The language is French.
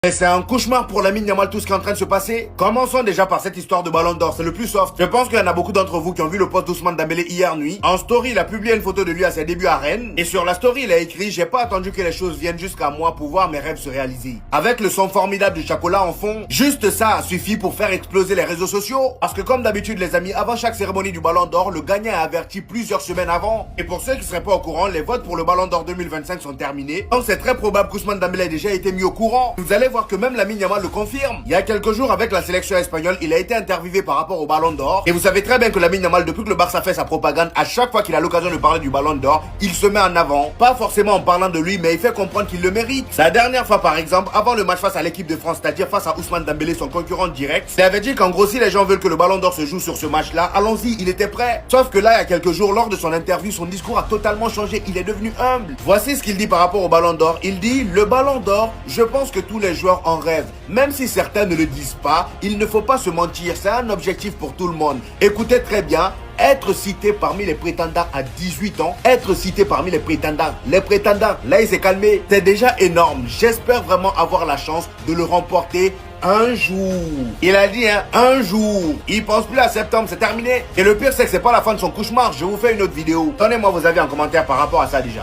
Et c'est un cauchemar pour Lamine Yamal tout ce qui est en train de se passer. Commençons déjà par cette histoire de ballon d'or, c'est le plus soft. Je pense qu'il y en a beaucoup d'entre vous qui ont vu le post d'Ousmane Dembélé hier nuit. En story, il a publié une photo de lui à ses débuts à Rennes. Et sur la story, il a écrit: j'ai pas attendu que les choses viennent jusqu'à moi pour voir mes rêves se réaliser. Avec le son formidable du Chacola en fond, juste ça a suffi pour faire exploser les réseaux sociaux. Parce que comme d'habitude les amis, avant chaque cérémonie du ballon d'or, le gagnant est averti plusieurs semaines avant. Et pour ceux qui seraient pas au courant, les votes pour le ballon d'or 2025 sont terminés. Donc c'est très probable qu'Ousmane Dembélé ait déjà été mis au courant. Vous allez voir que même Lamine Yamal le confirme. Il y a quelques jours avec la sélection espagnole, il a été interviewé par rapport au ballon d'or. Et vous savez très bien que Lamine Yamal, depuis que le Barça fait sa propagande, à chaque fois qu'il a l'occasion de parler du ballon d'or, il se met en avant. Pas forcément en parlant de lui, mais il fait comprendre qu'il le mérite. Sa dernière fois par exemple, avant le match face à l'équipe de France, c'est-à-dire face à Ousmane Dembélé, son concurrent direct, il avait dit qu'en gros si les gens veulent que le ballon d'or se joue sur ce match-là, allons-y, il était prêt. Sauf que là, il y a quelques jours, lors de son interview, son discours a totalement changé. Il est devenu humble. Voici ce qu'il dit par rapport au ballon d'or. Il dit: le ballon d'or, je pense que tous les joueurs en rêvent. Même si certains ne le disent pas, il ne faut pas se mentir, c'est un objectif pour tout le monde. Écoutez très bien, être cité parmi les prétendants à 18 ans, être cité parmi les prétendants, là il s'est calmé, c'est déjà énorme. J'espère vraiment avoir la chance de le remporter un jour. Il a dit un jour. Il pense plus à septembre, c'est terminé. Et le pire c'est que c'est pas la fin de son cauchemar. Je vous fais une autre vidéo. Donnez-moi vos avis en commentaire par rapport à ça déjà.